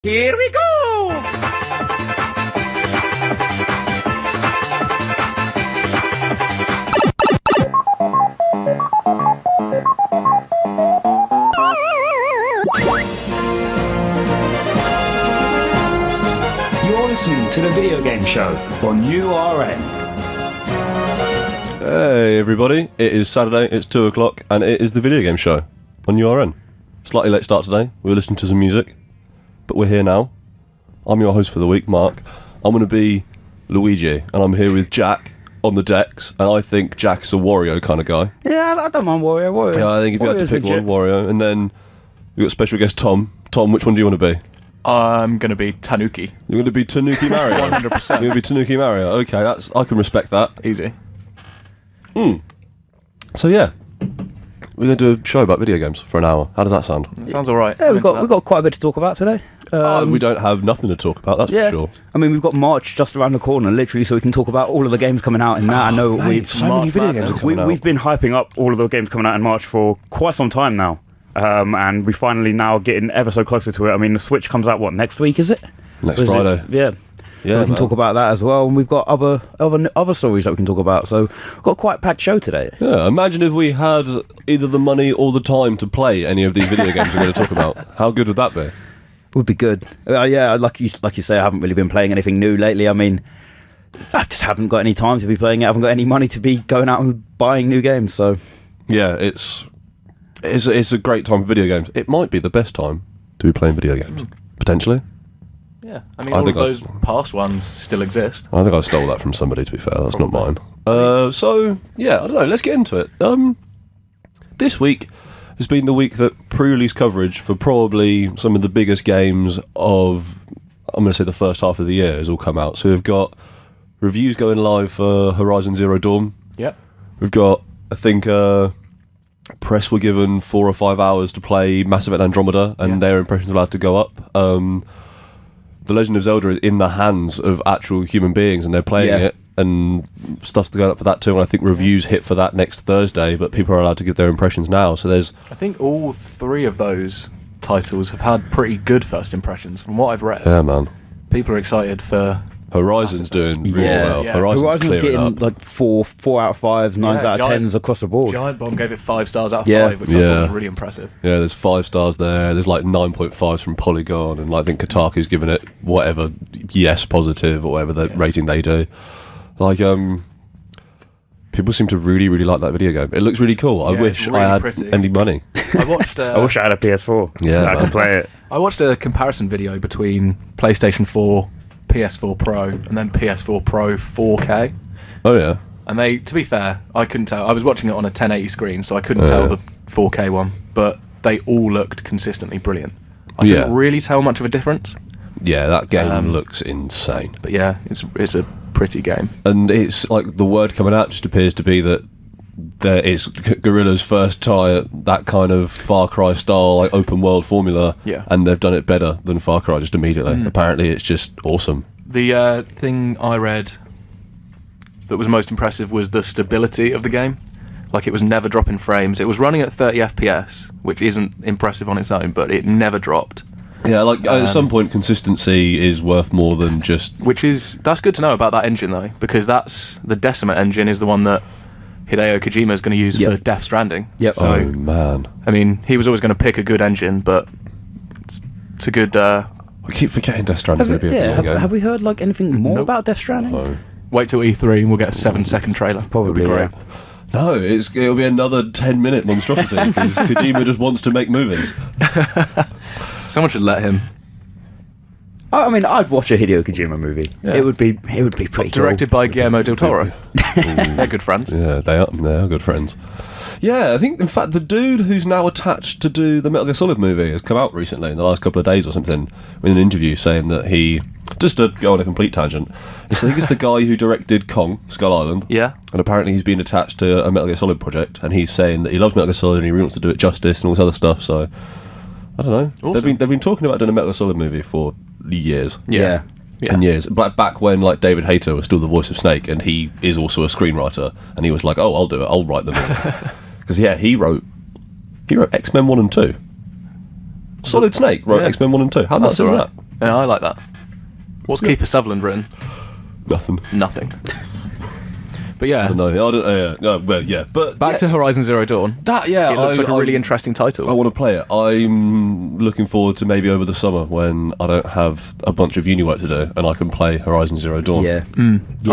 Here we go! You're listening to the Video Game Show on URN. Hey everybody, it is Saturday, it's 2 o'clock, and it is the Video Game Show on URN. Slightly late start today, we were listening to some music, but we're here now. I'm your host for the week, Mark. I'm going to be Luigi, and I'm here with Jack on the decks, and I think Jack's a Wario kind of guy. Yeah, I don't mind Wario. Yeah, I think if you had to pick one, Wario. And then we've got special guest Thom. Thom, which one do you want to be? I'm going to be Tanuki. You're going to be Tanuki Mario? 100%. You're going to be Tanuki Mario. Okay, I can respect that. Easy. So yeah, we're going to do a show about video games for an hour. How does that sound? That sounds alright. Yeah, we've got quite a bit to talk about today. We don't have nothing to talk about, that's for sure. I mean, we've got March just around the corner, literally, so we can talk about all of the games coming out in that. I know So many video games are coming out. We've been hyping up all of the games coming out in March for quite some time now. And we finally now getting ever so closer to it. I mean, the Switch comes out, next week, is it? Next Friday. Yeah. Yeah, So we can talk about that as well, and we've got other stories that we can talk about. So we've got quite a packed show today. Yeah, imagine if we had either the money or the time to play any of these video games we're going to talk about. How good would that be? Would be good. Yeah, like you say, I haven't really been playing anything new lately. I mean, I just haven't got any time to be playing it. I haven't got any money to be going out and buying new games. So Yeah, it's a great time for video games. It might be the best time to be playing video games, potentially. Yeah, I mean, I all think of those past ones still exist. I think I stole that from somebody, to be fair. That's not mine. So, yeah, I don't know. Let's get into it. This week has been the week that pre-release coverage for probably some of the biggest games of, I'm going to say, the first half of the year has all come out. So we've got reviews going live for Horizon Zero Dawn. Yep. We've got, I think, press were given 4 or 5 hours to play Mass Effect Andromeda, and their impressions are allowed to go up. The Legend of Zelda is in the hands of actual human beings, and they're playing it, and stuff's going up for that too. And I think reviews hit for that next Thursday, but people are allowed to give their impressions now. So there's, I think all three of those titles have had pretty good first impressions from what I've read. yeah, man. People are excited for Horizon's doing really well. Yeah. Horizon's clearing getting up. like 4 out of 5s, 9s out of 10s across the board. Giant Bomb gave it 5 stars out of Yeah. 5, which I thought was really impressive. Yeah, there's 5 stars there. There's like 9.5s from Polygon, and I think Kotaku's given it whatever yes positive or whatever the rating they do. Like, people seem to really, really like that video game. It looks really cool. I Yeah, wish it's really I had pretty. any money. I watched. I wish I had a PS4. Yeah, I man. could play it. I watched a comparison video between PlayStation 4, PS4 Pro, and then PS4 Pro 4K. Oh yeah. And they, to be fair, I couldn't tell. I was watching it on a 1080 screen, so I couldn't tell the 4K one. But they all looked consistently brilliant. I couldn't really tell much of a difference. Yeah, that game looks insane. But yeah, it's a pretty game. And it's like the word coming out just appears to be that it's Guerrilla's first try at that kind of Far Cry style, like open world formula. Yeah. And they've done it better than Far Cry just immediately. Apparently, it's just awesome. The thing I read that was most impressive was the stability of the game. Like, it was never dropping frames. It was running at 30 FPS, which isn't impressive on its own, but it never dropped. Yeah, like at some point, consistency is worth more than just. That's good to know about that engine though, because that's the Decima engine is the one that Hideo Kojima is going to use for Death Stranding. Yep. So, Oh man, I mean, he was always going to pick a good engine, but it's a good. I keep forgetting Death Stranding is going to be a video game. Have we heard like anything more about Death Stranding? No. Wait till E3 and we'll get a 7-second trailer. Probably, It'll be great. No, it'll be another 10-minute monstrosity because Kojima just wants to make movies. Someone should let him. I mean, I'd watch a Hideo Kojima movie. Yeah. It would be pretty Directed by Guillermo del Toro. They're good friends. Yeah, they are good friends. Yeah, I think, in fact, the dude who's now attached to do the Metal Gear Solid movie has come out recently, in the last couple of days or something, in an interview saying that he, just to go on a complete tangent, I think it's the guy who directed Kong, Skull Island. Yeah. And apparently he's been attached to a Metal Gear Solid project, and he's saying that he loves Metal Gear Solid and he really wants to do it justice and all this other stuff, so, I don't know. Awesome. They've been talking about doing a Metal Gear Solid movie for years. Yeah. And years. Back when like David Hayter was still the voice of Snake, and he is also a screenwriter, and he was like, oh, I'll do it, I'll write the movie. Because he wrote X-Men 1 and 2. Solid Snake wrote X-Men 1 and 2. How nuts is that? Yeah, I like that. What's Kiefer Sutherland written? Nothing. But yeah, I don't know. I don't. No, well, yeah. But back to Horizon Zero Dawn. that. Yeah, It looks like a really interesting title. I want to play it. I'm looking forward to maybe over the summer when I don't have a bunch of uni work to do and I can play Horizon Zero Dawn. Yeah. I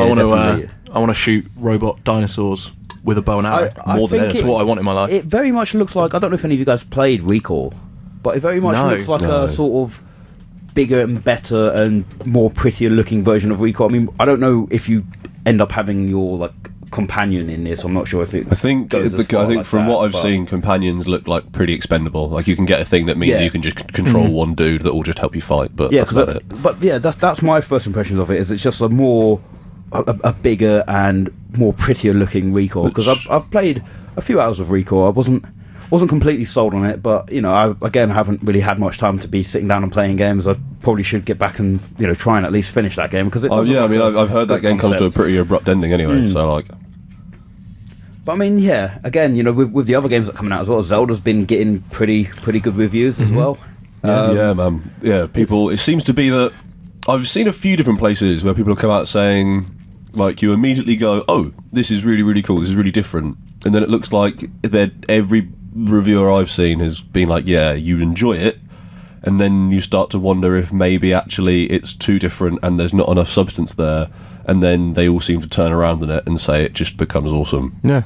want definitely. to shoot robot dinosaurs with a bow and arrow. More than think That's what I want in my life. It very much looks like, I don't know if any of you guys played Recall, but it very much No. looks like No. a sort of bigger and better and more prettier looking version of Recall. I mean, I don't know if you end up having your like companion in this. I'm not sure if it. I think goes as far like from that, what I've but- seen, companions look like pretty expendable. Like you can get a thing that means Yeah. you can just control one dude that will just help you fight. But Yeah, that's about it. but yeah, that's my first impressions of it. Is it's just a more a bigger and more prettier looking Recall, because I've played a few hours of Recall. I wasn't completely sold on it, but you know, I again haven't really had much time to be sitting down and playing games. I probably should get back and try and at least finish that game, because it. Oh does yeah, I look mean like I've heard that good game comes to a concept. pretty abrupt ending anyway. So like, But I mean, yeah, again, with the other games that are coming out as well, Zelda's been getting pretty good reviews as well. yeah, man, yeah. People, it seems to be that I've seen a few different places where people have come out saying, like, you immediately go, "Oh, this is really, really cool. This is really different," and then it looks like that every reviewer I've seen has been like, "Yeah, you enjoy it," and then you start to wonder if maybe actually it's too different and there's not enough substance there, and then they all seem to turn around on it and say it just becomes awesome, Yeah,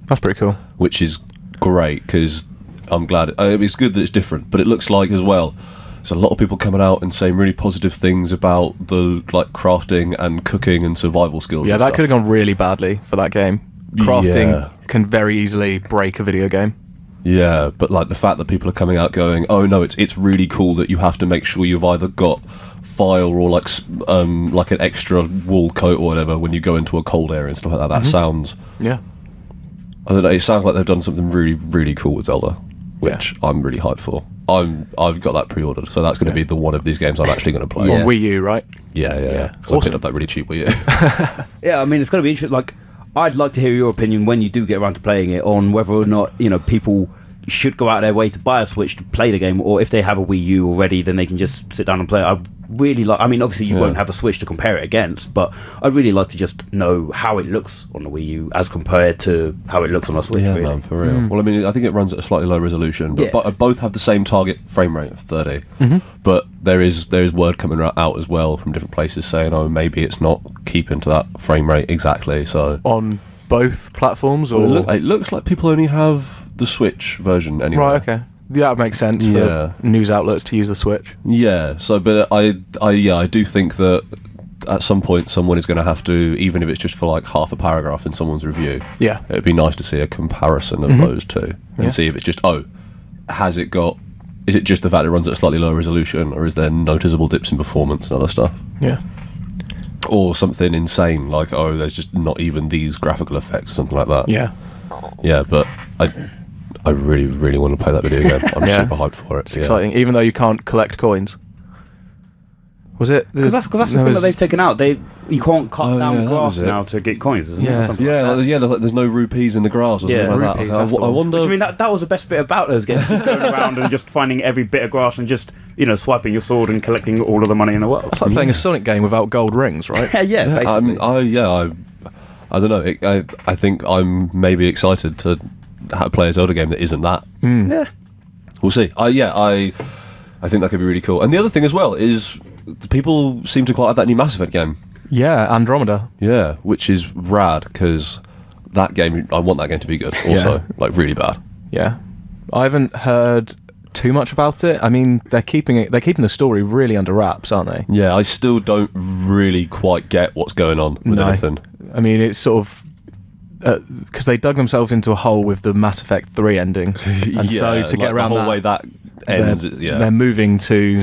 that's pretty cool. which is great because I'm glad. It's good that it's different, but it looks like as well. There's a lot of people coming out and saying really positive things about the like crafting and cooking and survival skills. Yeah, and that stuff. could have gone really badly for that game. Crafting Yeah. can very easily break a video game. Yeah, but like the fact that people are coming out going, "Oh no, it's really cool that you have to make sure you've either got fire or like an extra wool coat or whatever when you go into a cold area and stuff like that." That sounds, Yeah. I don't know, it sounds like they've done something really, really cool with Zelda, which I'm really hyped for. I've got that pre-ordered, so that's going to be the one of these games I'm actually going to play. Yeah. On Wii U, right? Yeah. Yeah. So I Awesome. picked up that really cheap Wii U. Yeah, I mean, it's going to be interesting. Like, I'd like to hear your opinion when you do get around to playing it on whether or not people should go out of their way to buy a Switch to play the game, or if they have a Wii U already, then they can just sit down and play it. I really like. I mean, obviously you won't have a Switch to compare it against, but I'd really like to just know how it looks on the Wii U as compared to how it looks on a Switch. Yeah, really. man, for real. Well, I mean, I think it runs at a slightly low resolution, but, Yeah. but both have the same target frame rate of 30. But there is word coming out as well from different places saying, "Oh, maybe it's not keeping to that frame rate exactly." So On both platforms, or it looks like people only have the Switch version anyway. right? Okay, yeah, that makes sense for Yeah. news outlets to use the Switch. Yeah. So, but I do think that at some point someone is going to have to, even if it's just for like half a paragraph in someone's review. Yeah. It'd be nice to see a comparison of those two and Yeah. see if it's just, is it just the fact it runs at a slightly lower resolution, or is there noticeable dips in performance and other stuff? Yeah. Or something insane like, oh, there's just not even these graphical effects or something like that. Yeah. Yeah, but I really, really want to play that video game. I'm Yeah. super hyped for it. It's exciting, even though you can't collect coins. Was it? Because that's the there thing was- that they've taken out. You can't cut Oh, down yeah, that grass was it. now to get coins, isn't Yeah. it? Or something Yeah, like that. there's no rupees in the grass or something Yeah, like rupees, that. that's the I one. wonder. Which, I mean, that was the best bit about those games, just going around and just finding every bit of grass and just swiping your sword and collecting all of the money in the world. It's like playing a Sonic game without gold rings, right? yeah, basically. I don't know. I think I'm maybe excited to play a Zelda game that isn't that. Yeah. We'll see. I think that could be really cool. And the other thing as well is people seem to quite like that new Mass Effect game. Yeah, Andromeda. Yeah, which is rad because that game, I want that game to be good. Also, Yeah. like really bad. Yeah, I haven't heard too much about it. I mean, they're keeping the story really under wraps, aren't they? Yeah, I still don't really quite get what's going on with No. anything. I mean, it's sort of because they dug themselves into a hole with the Mass Effect 3 ending, and so to get around the whole way that ends, they're moving to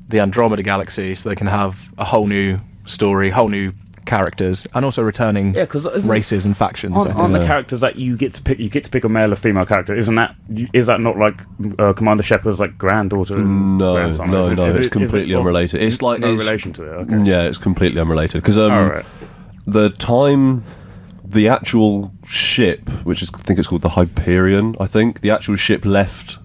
the Andromeda galaxy so they can have a whole new story, whole new characters, and also returning Yeah, 'cause isn't- races and factions. I Aren't think. the characters that you get to pick? You get to pick a male or female character. Is that not like Commander Shepard's like granddaughter? And No, grandson? no, Is no. it- It's is completely it unrelated. It's like no it's, relation to it. Okay. Yeah, it's completely unrelated because Alright. the time the actual ship, which is I think it's called the Hyperion, I think the actual ship left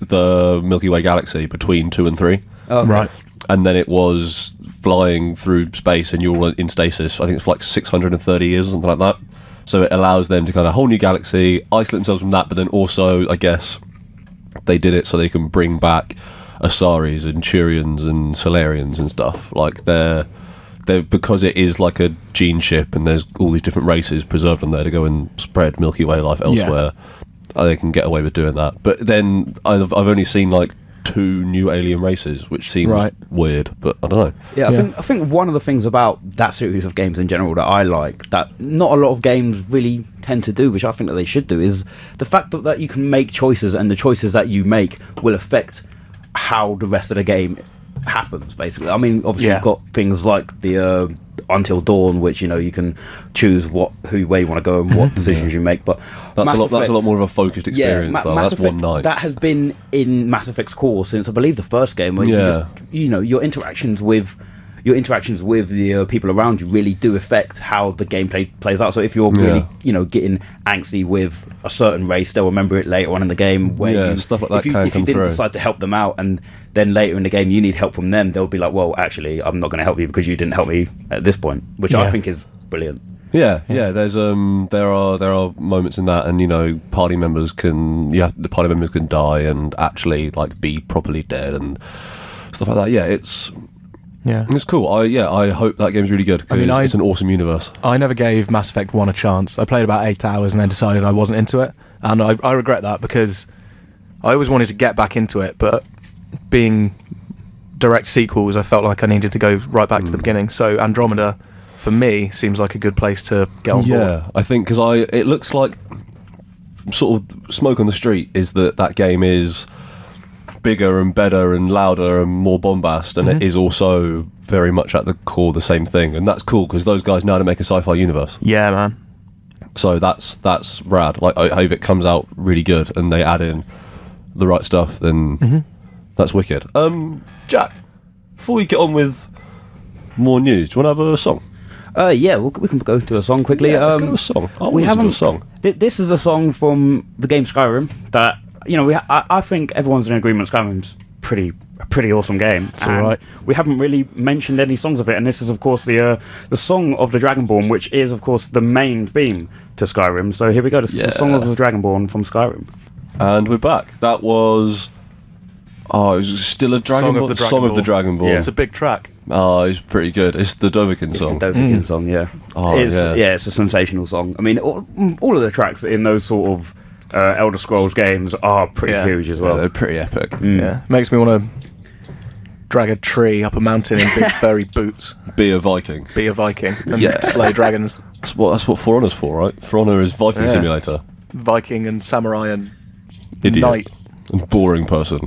the Milky Way galaxy between 2 and 3. Okay. Right. and then it was flying through space and you're all in stasis. I think it's for like 630 years or something like that. So it allows them to kind of a whole new galaxy, isolate themselves from that, but then also, I guess, they did it so they can bring back Asaris and Turians and Solarians and stuff. Like they're because it is like a gene ship and there's all these different races preserved on there to go and spread Milky Way life elsewhere. They can get away with doing that. But then I've only seen like 2 new alien races, which seems weird, but I don't know. Yeah, I think one of the things about that series of games in general that I like, that not a lot of games really tend to do, which I think that they should do, is the fact that you can make choices, and the choices that you make will affect how the rest of the game happens, basically. I mean, obviously you've got things like the Until Dawn, which, you know, you can choose who way you want to go and what decisions you make, but that's a lot more of a focused experience. That's one night. That has been in Mass Effect's core since, I believe, the first game, where you just, you know, your interactions with the people around you really do affect how the gameplay plays out. So if you're really, you know, getting angsty with a certain race, they'll remember it later on in the game. Where stuff like that if you didn't decide to help them out, and then later in the game you need help from them, they'll be like, well, actually, I'm not going to help you because you didn't help me at this point, which I think is brilliant. Yeah. There's there are moments in that, and you know, the party members can die and actually like be properly dead and stuff like that. Yeah, it's cool. I hope that game's really good, because it's an awesome universe. I never gave Mass Effect 1 a chance. I played about 8 hours and then decided I wasn't into it, and I regret that, because I always wanted to get back into it, but being direct sequels, I felt like I needed to go right back to the beginning. So Andromeda, for me, seems like a good place to get on board. Yeah, I think because it looks like sort of smoke on the street is that game is bigger and better and louder and more bombast, and it is also very much at the core the same thing, and that's cool because those guys know how to make a sci-fi universe. Yeah, man. So that's rad. Like, I hope it comes out really good and they add in the right stuff, then that's wicked. Jack, before we get on with more news, do you want to have a song? We can go to a song quickly. Let's go to a song. We haven't. Do a song. This is a song from the game Skyrim that, you know, I think everyone's in agreement Skyrim's a pretty awesome game. It's alright. We haven't really mentioned any songs of it, and this is, of course, the Song of the Dragonborn, which is, of course, the main theme to Skyrim. So here we go. This is the Song of the Dragonborn from Skyrim. And we're back. That was... Oh, it was still a Dragonborn? Song of the Dragonborn. Yeah. It's a big track. Oh, it's pretty good. It's the Dovahkiin song. It's the Dovahkiin song, yeah. Oh, it's a sensational song. I mean, all of the tracks in those sort of Elder Scrolls games are pretty huge as well. Yeah, they're pretty epic. Yeah, makes me want to drag a tree up a mountain in big furry boots. Be a Viking. And slay dragons. That's what For Honor's for, right? For Honor is Viking Simulator. Viking and samurai and Idiot. knight. And boring person.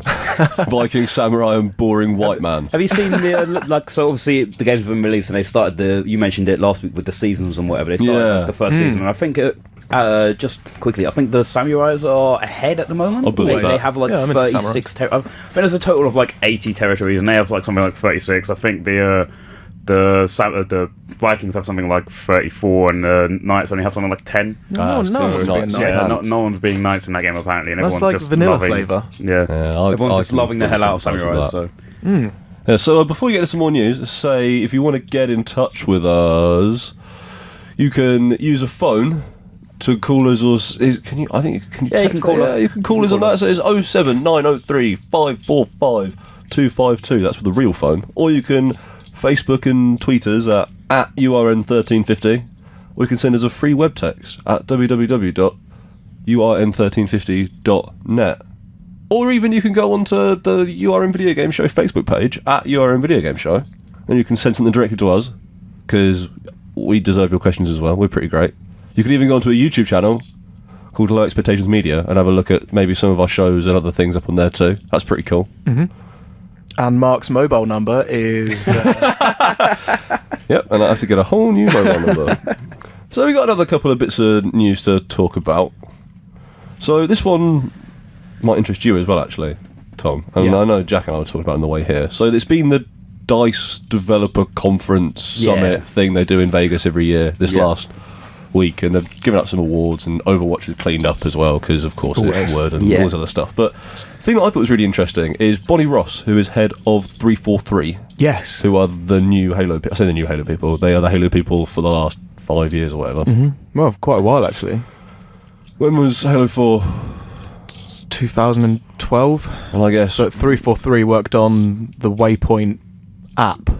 Viking, samurai, and boring white man. Have you seen so obviously the game's been released and they started you mentioned it last week with the seasons and whatever. They started the first season, and I think just quickly, I think the samurais are ahead at the moment. I believe they have like 36 I think there's a total of like 80 territories, and they have like something like 36. I think the Vikings have something like 34, and the Knights only have something like 10. No one's being being knights in that game apparently, and that's everyone's like just vanilla loving, flavour. Everyone's just loving the hell out of samurais. So. Yeah, so before we get into some more news, say if you want to get in touch with us, you can use a phone to call us, or can you call us. Yeah, you can call us on that. So it's 07903 545 252. That's with the real phone. Or you can Facebook and tweet us at URN1350. Or you can send us a free web text at www.urn1350.net. Or even you can go onto the URN Video Game Show Facebook page at URN Video Game Show, and you can send something directly to us, because we deserve your questions as well. We're pretty great. You can even go onto a YouTube channel called Low Expectations Media and have a look at maybe some of our shows and other things up on there too. That's pretty cool. And Mark's mobile number is... Yep, and I have to get a whole new mobile number. So we got another couple of bits of news to talk about. So this one might interest you as well, actually, Tom. And I know Jack and I were talking about it on the way here. So it's been the DICE Developer Conference Summit thing they do in Vegas every year this last week, and they've given out some awards, and Overwatch is cleaned up as well, because of course it's Word and all this other stuff. But the thing that I thought was really interesting is Bonnie Ross, who is head of 343, Yes. who are the new Halo. I say the new Halo people. They are the Halo people for the last 5 years or whatever. Well, quite a while actually. When was Halo 4? 2012. And I guess But 343 worked on the Waypoint app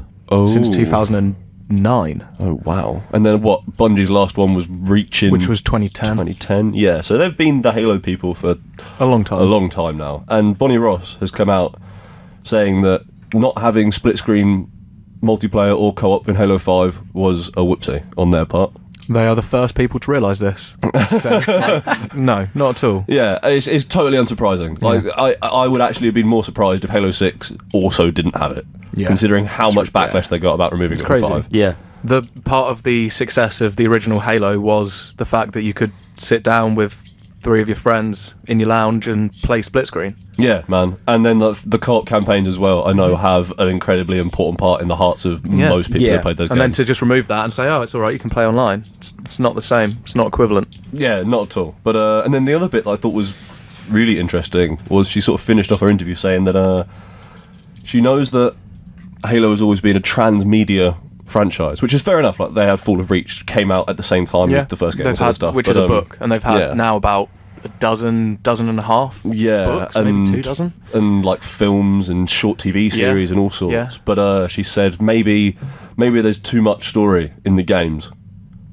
since 2009, Oh wow! And then what? Bungie's last one was Reach in which was 2010. 2010. Yeah, so they've been the Halo people for A long time. a long time now. And Bonnie Ross has come out saying that not having split screen multiplayer or co-op in Halo 5 was a whoopsie on their part. They are the first people to realise this. So, no, not at all. Yeah, it's totally unsurprising. Like I would actually have been more surprised if Halo 6 also didn't have it, considering how much backlash they got about removing it from crazy. 5. Yeah. The part of the success of the original Halo was the fact that you could sit down with 3 of your friends in your lounge and play split screen. Yeah, man. And then the co-op campaigns as well, I know, have an incredibly important part in the hearts of most people who played those And games. then to just remove that and say, oh, it's all right, you can play online. It's not the same. It's not equivalent. Yeah, not at all. But and then the other bit that I thought was really interesting was she sort of finished off her interview saying that she knows that Halo has always been a transmedia franchise, which is fair enough. Like they had Fall of Reach came out at the same time as the first game, they've had, stuff, which is a book, and they've had now about a dozen and a half books, and maybe 2 dozen, and like films and short TV series and all sorts. Yeah. But she said maybe there's too much story in the games,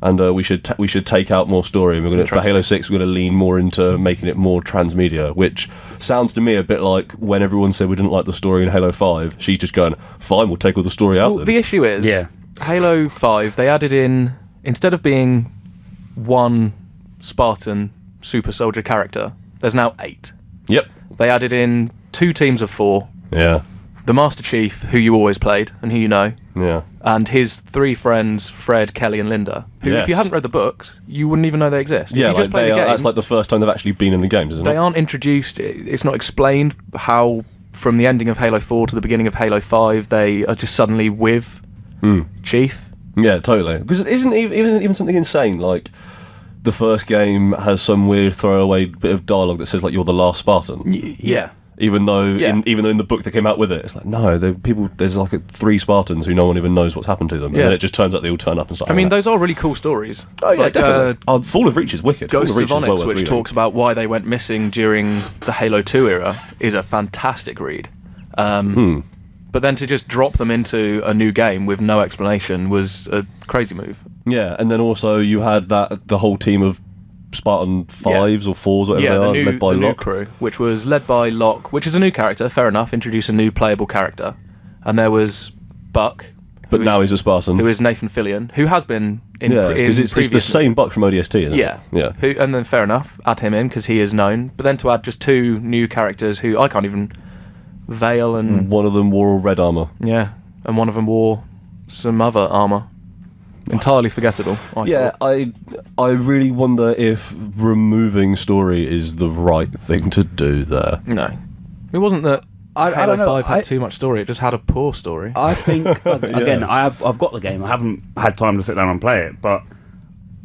and we should take out more story. And we're going for Halo 6, we're going to lean more into making it more transmedia, which sounds to me a bit like when everyone said we didn't like the story in Halo 5. She's just going, fine, we'll take all the story out. Well, the issue is, Halo 5, they added in, instead of being one Spartan super soldier character, there's now 8. Yep. They added in 2 teams of 4. Yeah. The Master Chief, who you always played and who you know, Yeah. and his 3 friends, Fred, Kelly, and Linda, who, if you hadn't read the books, you wouldn't even know they exist. Yeah, if you just play the that's games, like the first time they've actually been in the games, isn't it? they aren't introduced. It's not explained how, from the ending of Halo 4 to the beginning of Halo 5, they are just suddenly with Chief. Yeah, totally. Because isn't even something insane like the first game has some weird throwaway bit of dialogue that says like you're the last Spartan. Yeah. Even though in the book that came out with it, it's like no, there's like 3 Spartans who no one even knows what's happened to them, and then it just turns out they all turn up and stuff. I mean, those are really cool stories. Oh yeah, like, definitely. Fall of Reach is wicked. Ghosts Fall of Reach of is Onyx, well worth which reading. talks about why they went missing during the Halo 2 era, is a fantastic read. But then to just drop them into a new game with no explanation was a crazy move. Yeah, and then also you had the whole team of Spartan 5s or 4s, whatever they are, led by the new Locke. crew, which was led by Locke, which is a new character, fair enough, introduce a new playable character. And there was Buck, But now he's a Spartan. who is Nathan Fillion, who has been in because it's the same Buck from ODST, isn't it? Yeah. And then fair enough, add him in because he is known. But then to add just 2 new characters who I can't even... Vale and... One of them wore red armour. Yeah, and one of them wore some other armour. Entirely forgettable. I really wonder if removing story is the right thing to do there. No. It wasn't that I don't know. 5 had too much story, it just had a poor story. I think again, I've got the game. I haven't Had time to sit down and play it, but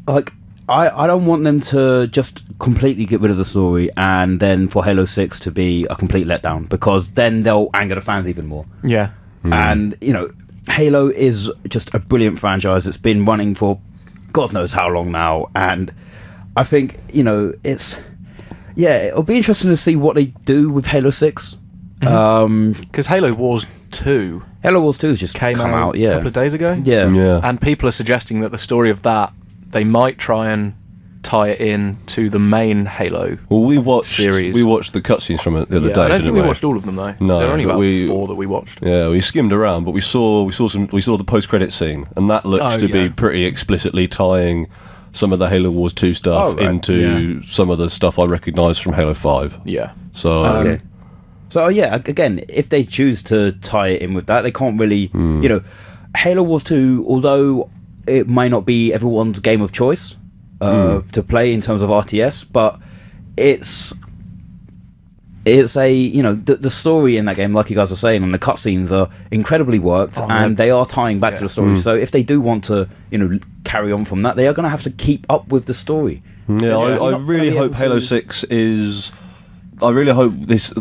like I don't want them to just completely get rid of the story and then for Halo 6 to be a complete letdown, because then they'll anger the fans even more. Yeah. And Halo is just a brilliant franchise. It's been running for God knows how long now, and I think it'll be interesting to see what they do with Halo 6. Because Halo Wars 2 Halo Wars 2 has just came come out, a couple of days ago. Yeah. And people are suggesting that the story of that, they might try and tie it in to the main Halo series. We watched the cutscenes from it the other day. I don't think we didn't watched all of them though. No, there were only but about 4 that we watched. Yeah, we skimmed around, but we saw the post-credit scene, and that looks to be pretty explicitly tying some of the Halo Wars 2 stuff into some of the stuff I recognise from Halo 5. Yeah. So Okay. So again, if they choose to tie it in with that, they can't really. Halo Wars 2, although it may not be everyone's game of choice to play in terms of RTS, but it's the story in that game, like you guys are saying, and the cutscenes are incredibly worked, and they are tying back to the story. So if they do want to carry on from that, they are going to have to keep up with the story. I really hope Halo 6 is I really hope this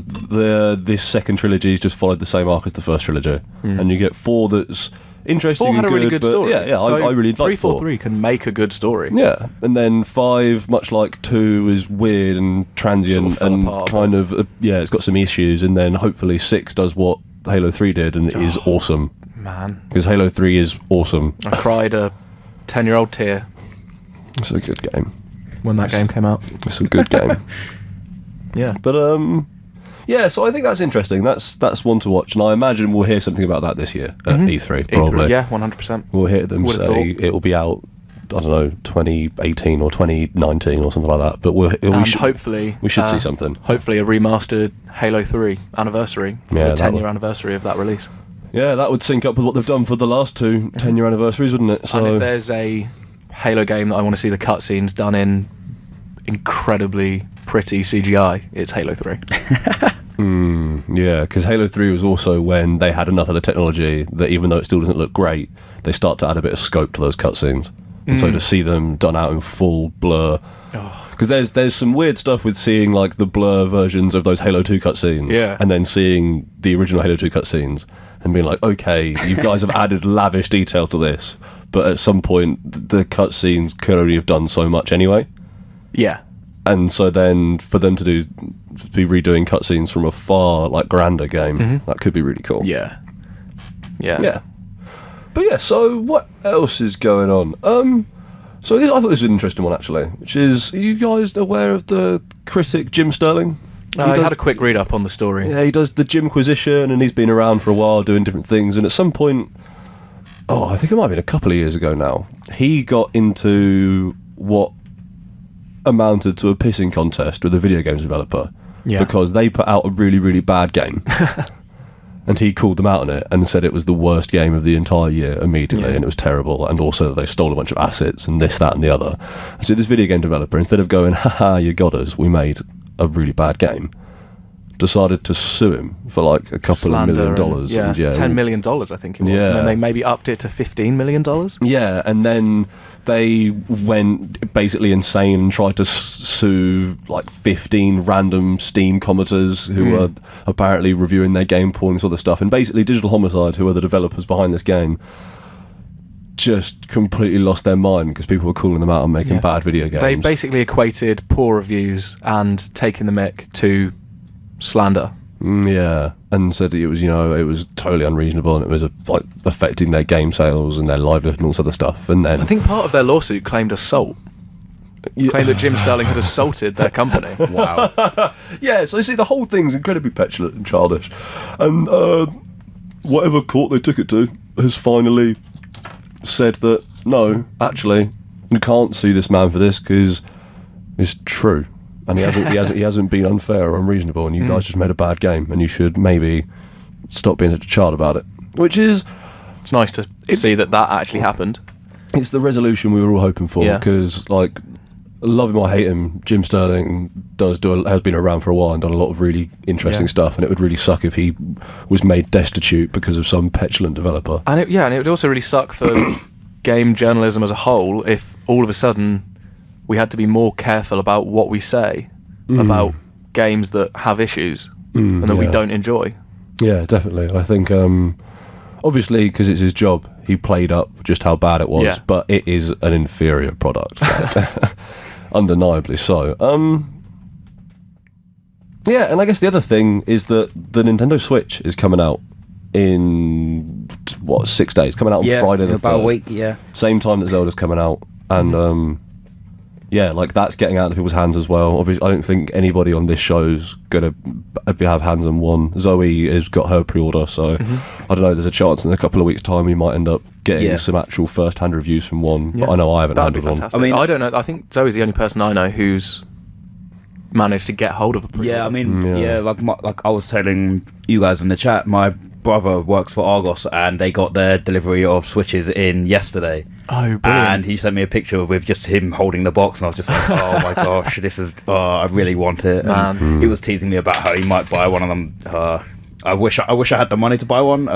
second trilogy has just followed the same arc as the first trilogy, and you get 4 that's interesting. 4 had and a really good but story. Yeah, so I really like 4. 343 can make a good story. Yeah, and then 5, much like 2, is weird and transient Sort of and fell apart, kind of it's got some issues, and then hopefully 6 does what Halo 3 did and is awesome. Man, Because Halo 3 is awesome. I cried a 10-year-old tear It's a good game. when that game came out. It's a good game. Yeah. But yeah, so I think that's interesting. That's one to watch, and I imagine we'll hear something about that this year at E3. Probably. E3, yeah, 100%. We'll hear them Would've say thought. it'll be out. I don't know, 2018 or 2019 or something like that. But Hopefully we should see something. Hopefully a remastered Halo 3 anniversary for Yeah, the that 10-year would- anniversary of that release. Yeah, that would sync up with what they've done for the last 2 10-year anniversaries, wouldn't it? So And if there's a Halo game that I want to see the cutscenes done in incredibly pretty CGI, it's Halo 3. yeah, because Halo 3 was also when they had enough of the technology that even though it still doesn't look great, they start to add a bit of scope to those cutscenes. And so to see them done out in full blur, because there's some weird stuff with seeing like the blur versions of those Halo 2 cutscenes, Yeah. and then seeing the original Halo 2 cutscenes and being like, okay, you guys have added lavish detail to this, but at some point the cutscenes could only have done so much anyway. Yeah. And so then for them to be redoing cutscenes from a far like grander game, that could be really cool. Yeah. Yeah. Yeah. But yeah, so what else is going on? So I thought this was an interesting one actually, which is, are you guys aware of the critic Jim Sterling? I had a quick read up on the story. Yeah, he does the Jimquisition, and he's been around for a while doing different things, and at some point, I think it might have been a couple of years ago now, he got into what amounted to a pissing contest with a video games developer, because they put out a really, really bad game. And he called them out on it and said it was the worst game of the entire year immediately, and it was terrible, and also that they stole a bunch of assets and this, that, and the other. So this video game developer, instead of going, haha, you got us, we made a really bad game, decided to sue him for like a couple of $1 million. And $10 million, I think it was. Yeah. And then they maybe upped it to $15 million. Yeah, and then they went basically insane and tried to sue like 15 random Steam commenters who were apparently reviewing their game pool and sort of stuff. And basically Digital Homicide, who are the developers behind this game, just completely lost their mind because people were calling them out on making bad video games. They basically equated poor reviews and taking the mick to slander. Yeah, and said that it was, it was totally unreasonable, and it was like affecting their game sales and their livelihood and all sort of stuff. And then I think part of their lawsuit claimed assault. Claimed that Jim Sterling had assaulted their company. Wow. Yeah, so you see, the whole thing's incredibly petulant and childish, and whatever court they took it to has finally said that no, actually, you can't sue this man for this because it's true. And he hasn't been unfair or unreasonable, and you guys just made a bad game, and you should maybe stop being such a child about it. Which is, It's nice to see that actually happened. it's the resolution we were all hoping for. Yeah. Because, like, love him or hate him, Jim Sterling has been around for a while and done a lot of really interesting stuff, and it would really suck if he was made destitute because of some petulant developer. And it would also really suck for game journalism as a whole if all of a sudden we had to be more careful about what we say about games that have issues and that we don't enjoy. Yeah, definitely. And I think, obviously, because it's his job, he played up just how bad it was, but it is an inferior product. Like, undeniably so. Yeah, and I guess the other thing is that the Nintendo Switch is coming out in, 6 days? Coming out on Friday the 3rd. about a week, yeah. Same time that Zelda's coming out. And, like that's getting out of people's hands as well. Obviously, I don't think anybody on this show's gonna have hands on one. Zoe has got her pre-order, so I don't know. There's a chance in a couple of weeks' time we might end up getting some actual first-hand reviews from one. But I know I haven't That'd be handled one. fantastic. I mean, I don't know. I think Zoe's the only person I know who's managed to get hold of a pre-order. Yeah, I mean, like I was telling you guys in the chat, my brother works for Argos, and they got their delivery of Switches in yesterday. Oh, brilliant. And he sent me a picture with just him holding the box, and I was just like, oh my gosh, this is, I really want it. Man. And he was teasing me about how he might buy one of them. I wish I had the money to buy one.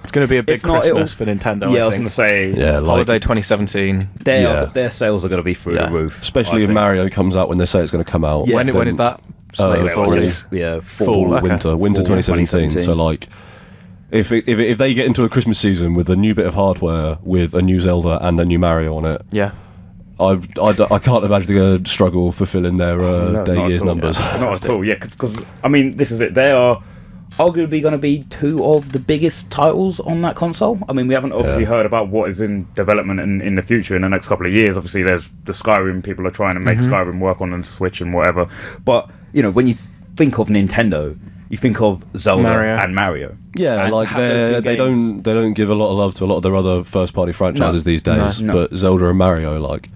It's going to be a big if not, Christmas for Nintendo. Yeah, I I was think. going to say, Yeah, like, Holiday 2017. their sales are going to be through the roof. especially I if think. Mario comes out when they say it's going to come out. Yeah. When then- is that? It fall. was just, Fall, okay. winter Fall 2017. So like, if they get into a Christmas season with a new bit of hardware, with a new Zelda and a new Mario on it, Yeah. I can't imagine they're going to struggle fulfilling their year's numbers. Not at all, yeah, because, I mean, this is it. They are arguably going to be two of the biggest titles on that console. I mean, we haven't obviously heard about what is in development in the future in the next couple of years. Obviously, there's the Skyrim. People are trying to make Skyrim work on the Switch and whatever. But, you know, when you think of Nintendo, you think of Zelda and Mario. Yeah, And like to have those two they games- don't give a lot of love to a lot of their other first party franchises these days. No. But Zelda and Mario, like,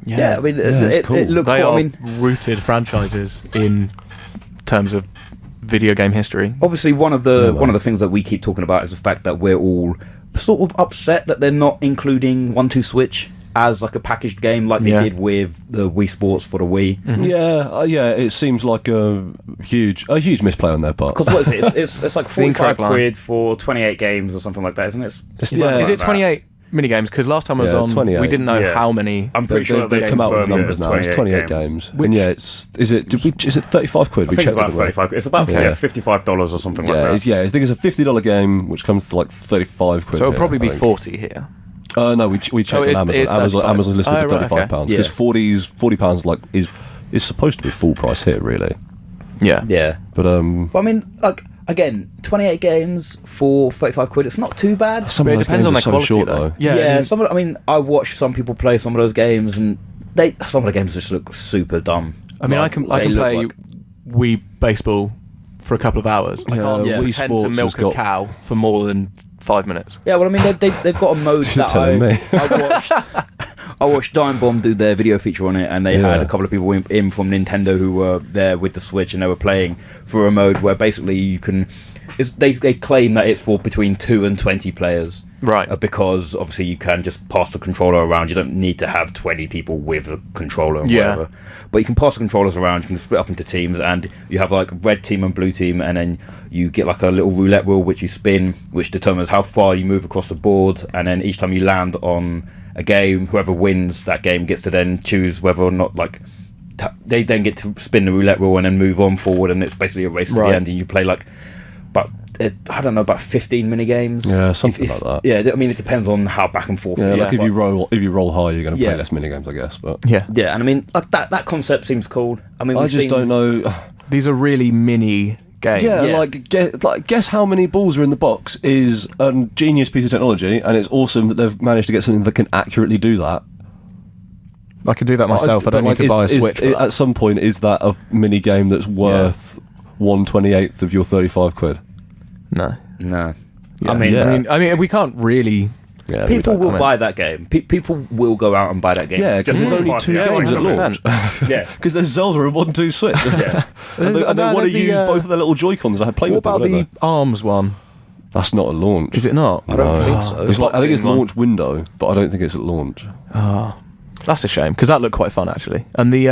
Yeah, I mean, it's it cool. looks They cool. are I mean, rooted franchises in terms of video game history. obviously one of the things that we keep talking about is the fact that we're all sort of upset that they're not including 1-2 Switch as like a packaged game like they did with the Wii Sports for the Wii. yeah, it seems like a huge misplay on their part. Because what is it? It's like the incorrect line. £45 for 28 games or something like that, isn't it? It's- Something yeah. like Is it that. 28 minigames? Because last time I was Yeah, on, 28. we didn't know Yeah. how many. I'm pretty sure they've come out with confirmed it numbers as now. It's 28 games. Which- And yeah, is it 35 quid? I think it's about it, right? 35. It's about Okay. $55 or something like Yeah, that. I think it's a $50 game, which comes to like 35 quid. So it'll here, probably be I think. 40 here. No, we checked Oh, on it's Amazon. 35. Amazon listed Oh, for right, £35 okay. because Yeah. £40 like is supposed to be full price here, really. Yeah. Yeah. But But I mean, like, again, 28 games for 35 quid, it's not too bad. some But of it those depends games on are their so quality, short though. though. Yeah. I mean, I watched some people play some of those games and some of the games just look super dumb. I mean, Like, I they can look play like- Wii Baseball for a couple of hours. I can't Wii pretend Sports to has milk a got- cow for more than 5 minutes. Yeah, well, I mean, they've got a mode You're that telling me. I watched Dime Bomb do their video feature on it, and they had Yeah. a couple of people in from Nintendo who were there with the Switch, and they were playing for a mode where basically you can. They claim that it's for between 2 and 20 players. Right. Because obviously you can just pass the controller around. You don't need to have 20 people with a controller and Yeah. whatever. But you can pass the controllers around, you can split up into teams, and you have like red team and blue team, and then you get like a little roulette wheel which you spin, which determines how far you move across the board, and then each time you land on a game, whoever wins that game gets to then choose whether or not like they then get to spin the roulette wheel and then move on forward, and it's basically a race to Right. the end, and you play like I don't know, about 15 mini games. Yeah, something like that. Yeah, I mean, it depends on how back and forth. Yeah, it like is, if you roll high, you're going to play Yeah. less minigames, I guess. But Yeah. yeah, and I mean, like that concept seems cool. I mean, I we've just seen- don't know. These are really mini games. Yeah, Yeah. guess how many balls are in the box is a genius piece of technology, and it's awesome that they've managed to get something that can accurately do that. I could do that myself. I don't need to buy a Switch for that. At some point, is that a mini game that's worth 1/28 of your 35 quid? No. No. Yeah. I mean, Yeah. I mean, we can't really. Yeah, we People don't will comment. buy that game. People will go out and buy that game. Yeah, because Just there's only one 2 party, yeah, games at 100%. launch. Yeah. Because there's Zelda and 1-2 Switch. Yeah. and they want to there's use the, both of their little Joy-Cons and play What with them, about don't the they? ARMS one? That's not a launch. Is it not? I don't No. think so. It's like, I think it's Boxing one. launch window, but I don't think it's at launch. Oh, that's a shame because that looked quite fun actually. And the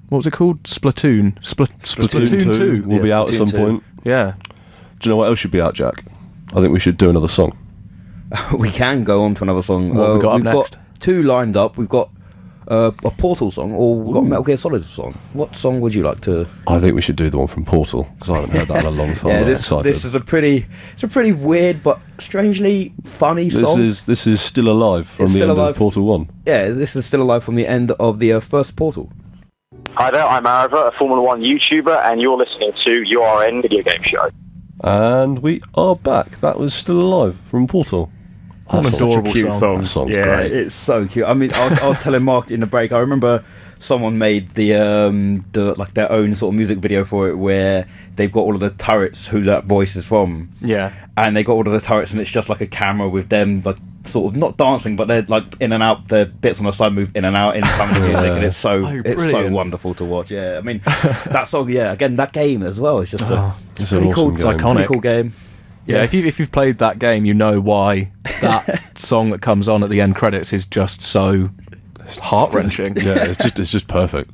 what was it called? Splatoon. Splatoon 2 will be Yeah, out at Splatoon some 2. point. Yeah. Do you know what else should be out, Jack? I think we should do another song. We can go on to another song. What have we got up we've next? got 2 lined up. We've got a Portal song, or we've got a Metal Gear Solid song. What song would you like to? I think we should do the one from Portal because I haven't heard that in a long time. Yeah, I'm this excited. is a pretty weird but strangely funny song. This is Still Alive from It's the Still end Alive. of Portal 1. Yeah, this is still alive from the end of the first Portal. Hi there, I'm Arava, a Formula 1 YouTuber, and you're listening to URN Video Game Show. And we are back. That was Still Alive from Portal. What an That's such a adorable Cute song. song. That song's yeah, great. It's so cute. I mean, I was telling Mark in the break. I remember someone made the like their own sort of music video for it, where they've got all of the turrets who that voice is from, Yeah. and they got all of the turrets, and it's just like a camera with them like sort of not dancing, but they're like in and out. The bits on the side move in and out in some of the music, and it's so brilliant. wonderful to watch. Yeah, I mean that song. Yeah, again that game as well. It's just It's an pretty cool. awesome game. It's iconic. Pretty cool game. Yeah, if you've played that game, you know why that song that comes on at the end credits is just so heart wrenching. Yeah, it's just perfect.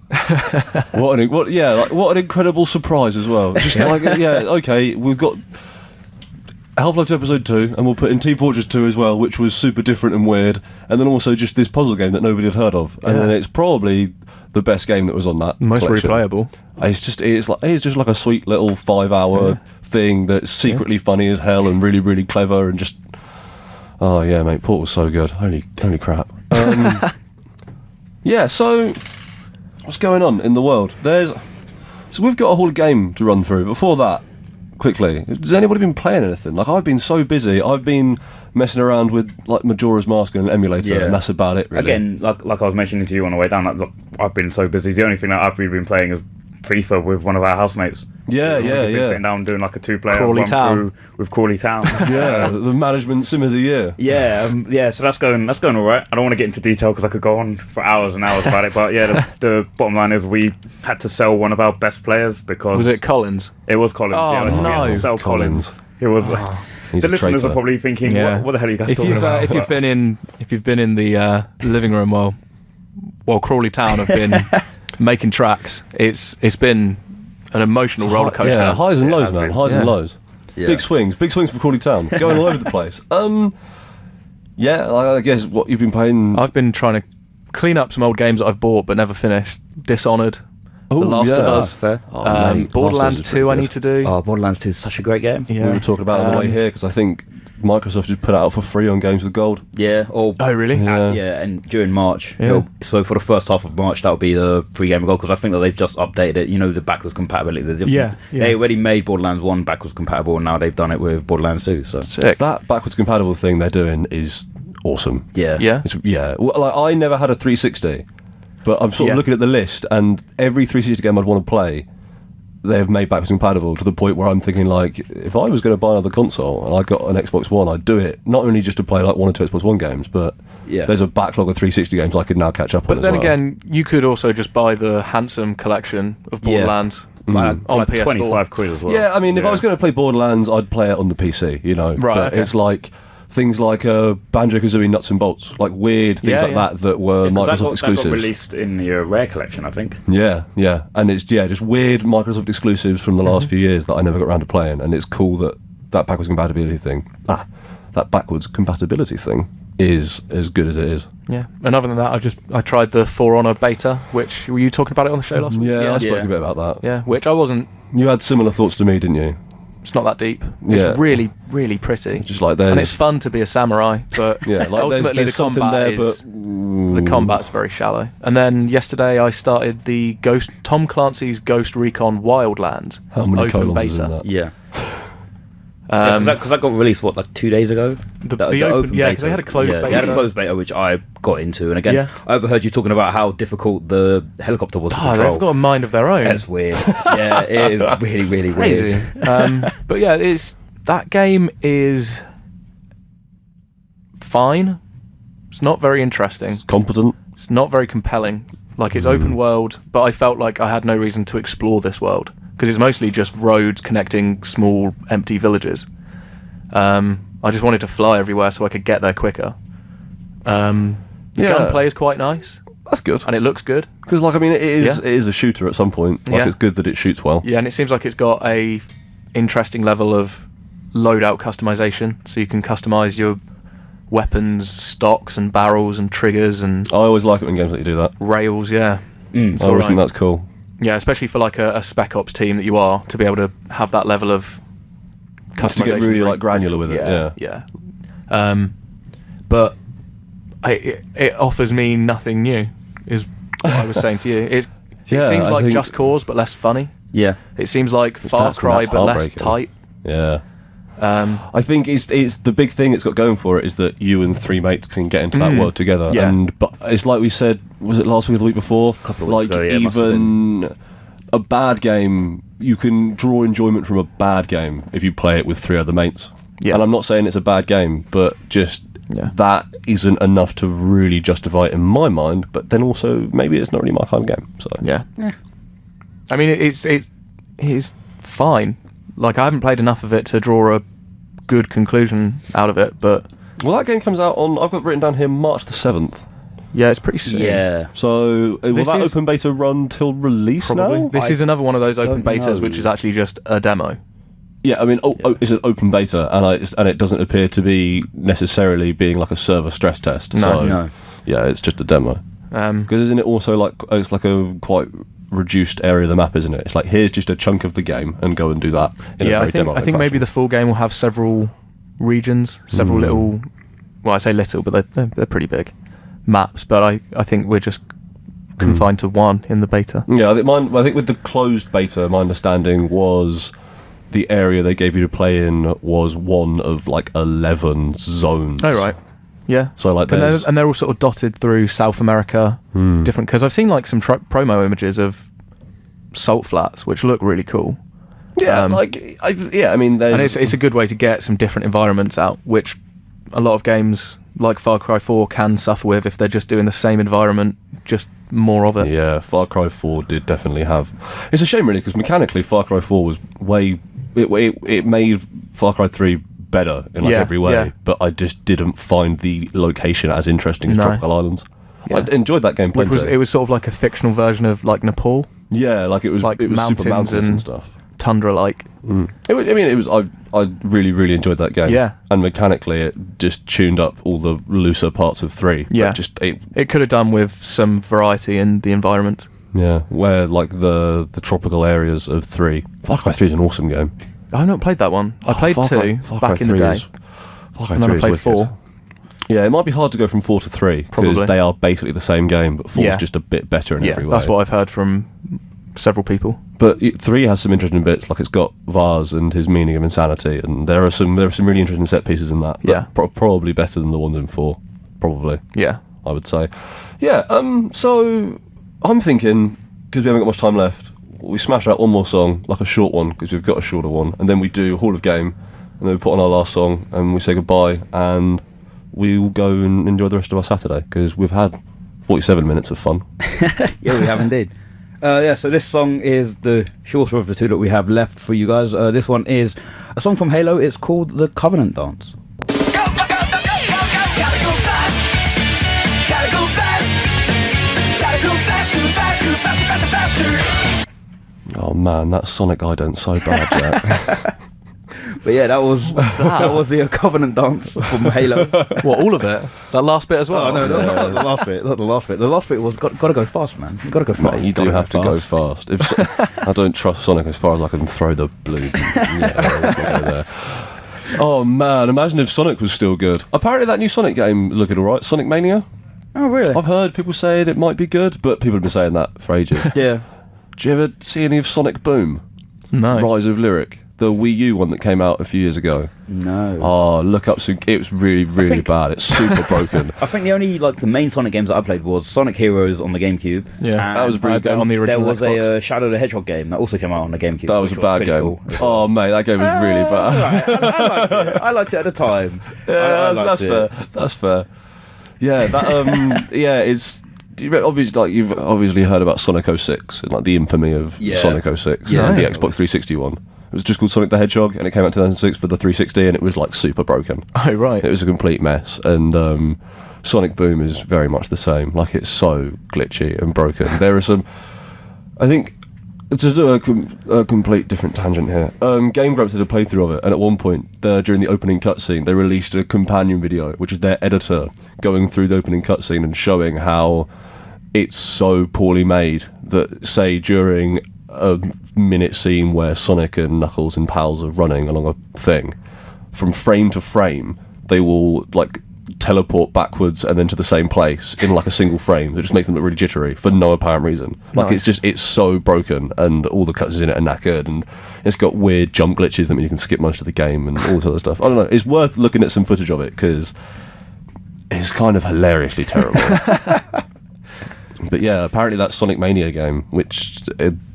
what an incredible surprise as well. Just like okay, we've got Half-Life 2 Episode 2, and we'll put in Team Fortress 2 as well, which was super different and weird, and then also just this puzzle game that nobody had heard of, and then it's probably the best game that was on that Most collection. replayable. It's just like a sweet little 5-hour thing that's secretly funny as hell and really, really clever and just... Oh yeah, mate, Portal's so good. Holy crap. Yeah, so what's going on in the world? So we've got a whole game to run through. Before that, quickly, has anybody been playing anything? Like, I've been so busy. I've been messing around with like Majora's Mask and an emulator, and that's about it, really. Again, like I was mentioning to you on the way down, like, look, I've been so busy. The only thing that I've really been playing is FIFA with one of our housemates. Yeah. We've been sitting down doing like a 2-player Crawley run Town. through with Crawley Town. Yeah, the management sim of the year. Yeah. So that's going all right. I don't want to get into detail because I could go on for hours and hours about it. But yeah, the bottom line is we had to sell one of our best players because Was it Collins? It was Collins. Oh, yeah, we no. had to sell Collins. It was. He's The a listeners traitor. are probably thinking, Yeah. what the hell are you guys talking about? If you've been in the living room while Crawley Town have been making tracks, it's been an emotional roller coaster. Yeah, highs and Yeah, lows, it has man. been. Highs and Yeah. lows. Yeah. Big swings for Crawley Town, going all over the place. Yeah, I guess what you've been playing. I've been trying to clean up some old games that I've bought but never finished. Dishonored, Oh, The Last yeah. of Us, Fair. Oh, mate, Borderlands Last of Us is 2 I pretty need to do. Oh, Borderlands 2 is such a great game. Yeah. We were talking about it on the way here because I think Microsoft just put it out for free on Games with Gold. Yeah. Or Oh, really? Yeah. and during March. Yeah. So for the first half of March, that'll be the free game of gold because I think that they've just updated it. You know, the backwards compatibility. The different, Yeah. They already made Borderlands 1 backwards compatible, and now they've done it with Borderlands 2. So Sick. That backwards compatible thing they're doing is awesome. yeah. Yeah. Well, like, I never had a 360, but I'm sort of Yeah. looking at the list, and every 360 game I'd want to play, they've made backwards compatible to the point where I'm thinking, like, if I was going to buy another console and I got an Xbox One, I'd do it not only just to play like 1 or 2 Xbox One games, but there's a backlog of 360 games I could now catch up on. But as then well. again, you could also just buy the handsome collection of Yeah. Borderlands Like, on like PS4. 25 quid as well. Yeah, I mean, if I was going to play Borderlands, I'd play it on the PC, you know. Right, But okay. it's like things like Banjo-Kazooie Nuts and Bolts, like weird things Yeah, like that were Microsoft that got exclusives. released in the Rare collection, I think. Yeah, and it's just weird Microsoft exclusives from the last few years that I never got around to playing, and it's cool that backwards compatibility thing, is as good as it is. Yeah. And other than that, I tried the For Honor beta, which were you talking about it on the show last week? Yeah, I spoke Yeah. a bit about that. Yeah, which I wasn't. You had similar thoughts to me, didn't you? It's not that deep. It's Yeah. really, really pretty. Just like And it's there's, fun to be a samurai, but yeah, like ultimately there's the something combat there, is but the combat's very shallow. And then yesterday I started the Tom Clancy's Ghost Recon Wildlands how many open colons is in beta. that? Yeah. Um, Because that got released like 2 days ago. The open- yeah, 'cause they had a closed They had a beta. closed beta, which I got into, and again, Yeah. I overheard you talking about how difficult the helicopter was to control. they've got a mind of their own. That's weird. Yeah, it is really, really Crazy. weird. But yeah, that game is fine. It's not very interesting. It's competent. It's not very compelling. Like, it's open world, but I felt like I had no reason to explore this world because it's mostly just roads connecting small empty villages. I just wanted to fly everywhere so I could get there quicker. The Yeah. gunplay is quite nice That's good. and it looks good. Because, like, I mean, it Yeah. is a shooter at some point. Like, Yeah. it's good that it shoots well. Yeah, and it seems like it's got a interesting level of loadout customization, so you can customize your weapons, stocks, and barrels, and triggers, and I always like it when games let you do that. rails. Yeah, Mm. I always think that's cool. yeah, especially for like a Spec Ops team that you are, to be able to have that level of customization. To get really like granular with it. Yeah. yeah. But it offers me nothing new. Is what I was saying to you. It Yeah, seems I like think- Just Cause, but less funny. Yeah. It seems like Far That's- Cry, that's but less heartbreaking. tight. Yeah. Um, I think it's the big thing it's got going for it is that you and 3 mates can get into that Mm. world together. Yeah. But it's like we said, was it last week or the week before? Couple of like weeks ago, yeah, it must have even a bad game, you can draw enjoyment from a bad game if you play it with 3 other mates. Yeah. And I'm not saying it's a bad game, but just Yeah. that isn't enough to really justify it in my mind. But then also maybe it's not really my kind of game. So Yeah. I mean, it's fine. Like, I haven't played enough of it to draw a good conclusion out of it, but well, that game comes out on, I've got written down here, March the 7th. yeah, it's pretty soon. Yeah. So will This that is- open beta run till release Probably. now? This is another one of those open don't betas know. which is actually just a demo. Yeah, I mean, it's an open beta, and it doesn't appear to be necessarily being like a server stress test. No. Yeah, it's just a demo. Because isn't it also like it's like a quite reduced area of the map, isn't it? It's like here's just a chunk of the game, and go and do that. I think maybe the full game will have several regions, several little. Well, I say little, but they're pretty big maps. But I think we're just confined to one in the beta. Yeah, I think with the closed beta, my understanding was the area they gave you to play in was one of like 11 zones. Oh right. Yeah. So like, and they're all sort of dotted through South America, different. Because I've seen like some promo images of salt flats, which look really cool. Yeah, I mean, and it's a good way to get some different environments out, which a lot of games like Far Cry 4 can suffer with if they're just doing the same environment, just more of it. Yeah, Far Cry 4 did definitely have. It's a shame really, because mechanically Far Cry 4 was it made Far Cry 3 better in like every way, but I just didn't find the location as interesting as Tropical Islands. I enjoyed that game plenty. It was sort of like a fictional version of like Nepal. Yeah, like it was mountains super mountainous and stuff. Tundra-like. I really, really enjoyed that game. Yeah. And mechanically, it just tuned up all the looser parts of 3. Yeah. It could have done with some variety in the environment. Yeah, where like the tropical areas of 3. Far Cry 3 is an awesome game. I've not played that one. I played 2 back in the day. Far Cry 3 and then I played is 4. Yeah, it might be hard to go from 4 to 3 because they are basically the same game, but 4 is just a bit better in every way. That's what I've heard from several people. But 3 has some interesting bits, like it's got Vars and his meaning of insanity, and there are some really interesting set pieces in that. Yeah, probably better than the ones in 4. Probably. Yeah, I would say. Yeah. So I'm thinking, because we haven't got much time left, we smash out one more song, like a short one, because we've got a shorter one, and then we do Hall of Game, and then we put on our last song, and we say goodbye, and we'll go and enjoy the rest of our Saturday, because we've had 47 minutes of fun. Yeah, we have indeed. So this song is the shorter of the two that we have left for you guys. This one is a song from Halo. It's called The Covenant Dance. Oh man, that Sonic ident's so bad, Jack. But yeah, that was the Covenant Dance from Halo. What, all of it? That last bit as well? Oh no, not the last bit. Not the last bit. The last bit was got to go fast, man. You got to go fast. You do have to go fast. I don't trust Sonic as far as I can throw the blue. There. Oh man, imagine if Sonic was still good. Apparently that new Sonic game looking alright, Sonic Mania. Oh really? I've heard people saying it might be good, but people have been saying that for ages. Yeah. Do you ever see any of Sonic Boom? No. Rise of Lyric, the Wii U one that came out a few years ago. No. Oh, look up some. It was really, really bad. It's super broken. I think the only the main Sonic games that I played was Sonic Heroes on the GameCube. Yeah, that was a pretty good on the original. There was Xbox. a Shadow the Hedgehog game that also came out on the GameCube. That was a bad game. Cool. Oh mate, that game was really bad. I liked it. I liked it at the time. Yeah, that's fair. That's fair. Yeah, that it's. You've obviously heard about Sonic 06 and like the infamy of Sonic 06 and the Xbox 360 one. It was just called Sonic the Hedgehog, and it came out in 2006 for the 360, and it was like super broken. Oh right. It was a complete mess, and Sonic Boom is very much the same. Like it's so glitchy and broken. There are some, I think, to do a complete different tangent here. Game Grumps did a playthrough of it, and at one point, during the opening cutscene, they released a companion video, which is their editor going through the opening cutscene and showing how it's so poorly made that, say, during a minute scene where Sonic and Knuckles and pals are running along a thing, from frame to frame, they will like teleport backwards and then to the same place in like a single frame. It just makes them look really jittery for no apparent reason. Like it's so broken, and all the cuts in it are knackered, and it's got weird jump glitches that mean you can skip most of the game and all this other stuff. I don't know. It's worth looking at some footage of it because it's kind of hilariously terrible. But yeah, apparently that Sonic Mania game, which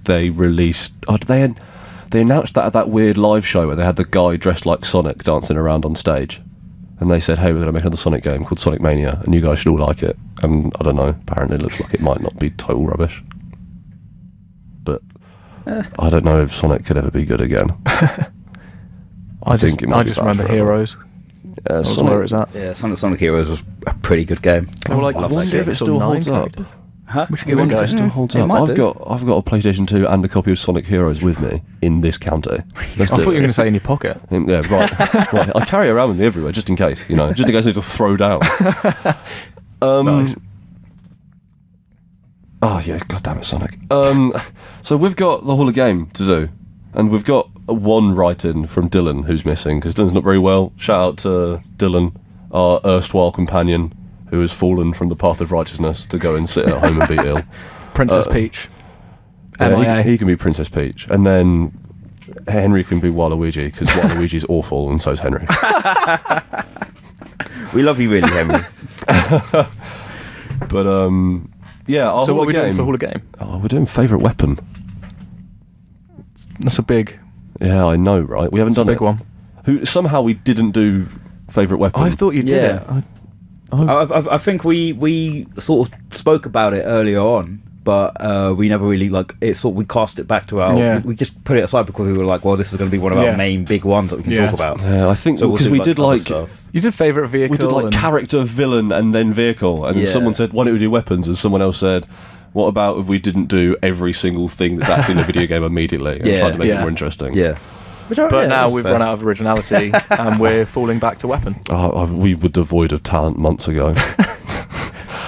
they released, they announced that at that weird live show where they had the guy dressed like Sonic dancing around on stage, and they said, "Hey, we're going to make another Sonic game called Sonic Mania, and you guys should all like it." And I don't know, apparently it looks like it might not be total rubbish, but I don't know if Sonic could ever be good again. I think it might I be just bad remember forever. Heroes. That's where it's at. Yeah, Sonic Heroes was a pretty good game. They were like I wonder if it still holds up. We should give it a go. It still holds It up. might I've got a PlayStation 2 and a copy of Sonic Heroes with me in this county. Let's I do thought you were it. going to say in your pocket. Yeah, right. Right. I carry it around with me everywhere, just in case, just in case I need to throw down. Nice. Oh yeah, god damn it, Sonic. So we've got the whole of game to do, and we've got one write-in from Dylan who's missing because Dylan's not very well. Shout out to Dylan, our erstwhile companion, who has fallen from the path of righteousness to go and sit at home and be ill. Princess Peach. Yeah, MIA. he can be Princess Peach, and then Henry can be Waluigi because Waluigi's awful, and so's Henry. We love you, really, Henry. But yeah. Our So Hall what are of we doing Game- for Hall of Game? Oh, we're doing favourite weapon. That's a big, Yeah, I know, right? We haven't that's a done big it. one. Somehow we didn't do favourite weapon. I thought you did Yeah. it. I think we sort of spoke about it earlier on, but we never really we cast it back to our. Yeah. We just put it aside because we were like, well, this is going to be one of our Yeah. main big ones that we can Yeah. talk about. Yeah, I think So we'll because do, we did other like stuff. You did favourite vehicle. we did like and character, villain, and then vehicle, and then Yeah. someone said, "Why don't we do weapons?" And someone else said, "What about if we didn't do every single thing that's actually in the video game immediately and Yeah. tried to make it Yeah. more interesting?" Yeah. But now we've run out of originality and we're falling back to weapon. We were devoid of talent months ago.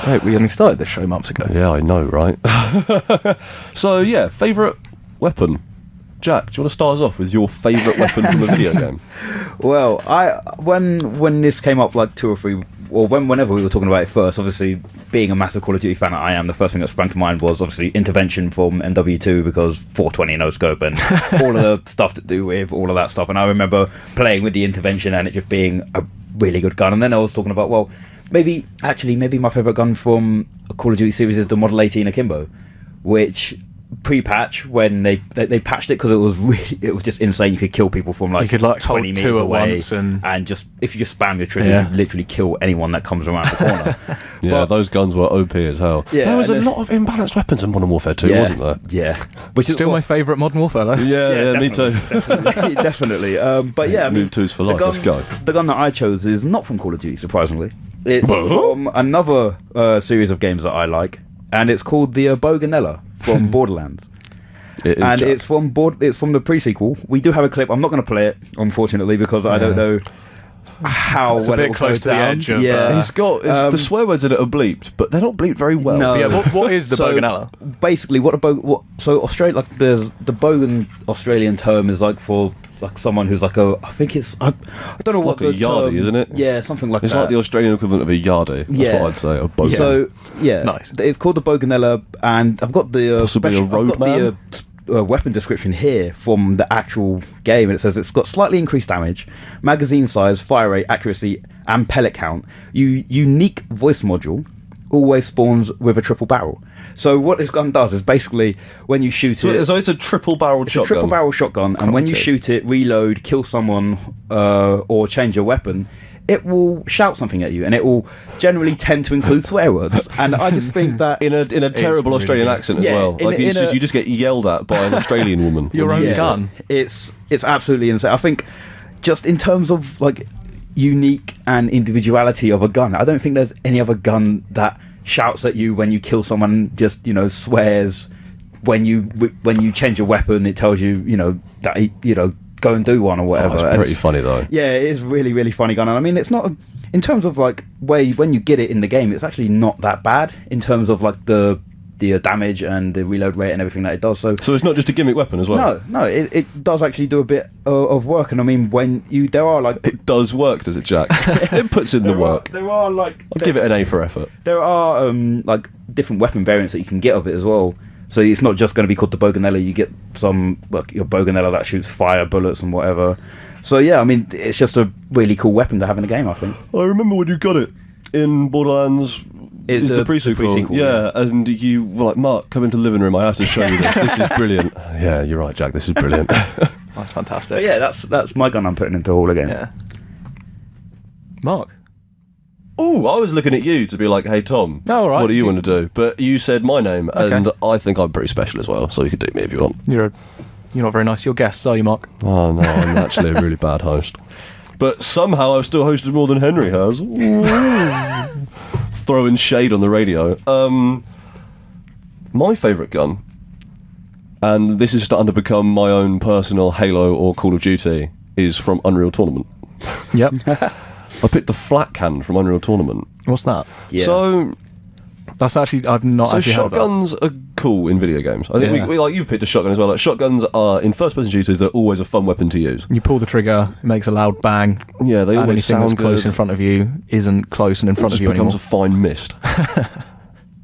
Wait, we only started this show months ago. Yeah, I know, right? So yeah, favourite weapon. Jack, do you want to start us off with your favourite weapon from a video game? Well, when this came up like 2 or 3, or whenever we were talking about it first, obviously being a massive Call of Duty fan that I am, the first thing that sprang to mind was obviously intervention from MW2 because 420 no scope and all of the stuff to do with all of that stuff. And I remember playing with the intervention and it just being a really good gun. And then I was talking about, well, maybe my favourite gun from a Call of Duty series is the Model 18 Akimbo, which pre-patch when they patched it because it was just insane. You could kill people from like You could, like, 20 hold meters two at away once and just if you just spam your triggers, Yeah. you literally kill anyone that comes around the corner. Yeah, But- those guns were OP as hell. Yeah, there was a and lot of imbalanced weapons in Modern Warfare 2, wasn't there? Yeah, which Still my favourite Modern Warfare though. Yeah, me too. definitely. But yeah, I mean, Move 2s for life, the gun, let's go. The gun that I chose is not from Call of Duty, surprisingly. It's from another series of games that I like, and it's called the Boganella from Borderlands. It is, And Jack. it's from the pre-sequel. We do have a clip. I'm not going to play it, unfortunately, because I don't know how It's a well bit it will close go to the down. edge of, Yeah, the swear words in it are bleeped, but they're not bleeped very well. No. Yeah, what is the So, Boganella? basically, so Australia, like the Bogan Australian term is like for like someone who's like I don't know what like a the yardie, term- isn't it? Yeah, something like It's that. like the Australian equivalent of a yardie. That's Yeah. what I'd say. A boat. So yeah, Nice. It's called the Boganella, and I've got the Possibly a I've got roadman? the weapon description here from the actual game, and it says it's got slightly increased damage, magazine size, fire rate, accuracy, and pellet count. Unique voice module. Always spawns with a triple barrel. So what this gun does is basically when you shoot it. So it's a triple-barreled It's shotgun. a triple barrel shotgun, and when you Okay. shoot it, reload, kill someone, or change your weapon, it will shout something at you, and it will generally tend to include swear words. And I just think that in a terrible really Australian good. accent as Yeah, well. in Like a- in a- you just get yelled at by an Australian woman. Your own Yeah. gun. it's absolutely insane. I think just in terms of like unique and individuality of a gun, I don't think there's any other gun that shouts at you when you kill someone, just swears when you change your weapon. It tells you that go and do one or whatever. Oh, it's pretty funny though. Yeah, it is really, really funny gun. And I mean, it's not in terms of like when you get it in the game, it's actually not that bad in terms of like the damage and the reload rate and everything that it does. So So it's not just a gimmick weapon as well. no, it does actually do a bit of work. And I mean, there are like It does work, does it, Jack? It puts in the work. There are like I'll give it an A for effort. there are like different weapon variants that you can get of it as well. So it's not just going to be called the Boganella. You get some like your Boganella that shoots fire bullets and whatever. So yeah, I mean, it's just a really cool weapon to have in the game, I think. I remember when you got it in Borderlands. It's the pre-sequel. pre-sequel, Yeah, and you were like, Mark, come into the living room. I have to show you this. This is brilliant. Yeah, you're right, Jack. This is brilliant. That's fantastic. But yeah, that's my gun I'm putting into Hall again. Yeah. Mark. Oh, I was looking at you to be like, hey, Tom, Oh, all right. what do you want to do? But you said my name, Okay. and I think I'm pretty special as well, so you could do me if you want. You're not very nice to your guests, are you, Mark? Oh, no, I'm actually a really bad host. But somehow I've still hosted more than Henry has. Throwing shade on the radio. My favourite gun, and this is starting to become my own personal Halo or Call of Duty, is from Unreal Tournament. Yep. I picked the flat cannon from Unreal Tournament. What's that? Yeah. So That's actually I've not actually heard of that. shotguns are cool in video games. I think Yeah. we like you've picked a shotgun as well. Like shotguns are in first-person shooters. They're always a fun weapon to use. You pull the trigger, it makes a loud bang. Yeah, they And always anything that's sound close good. in front of you isn't close and in front It of just you becomes anymore. a fine mist.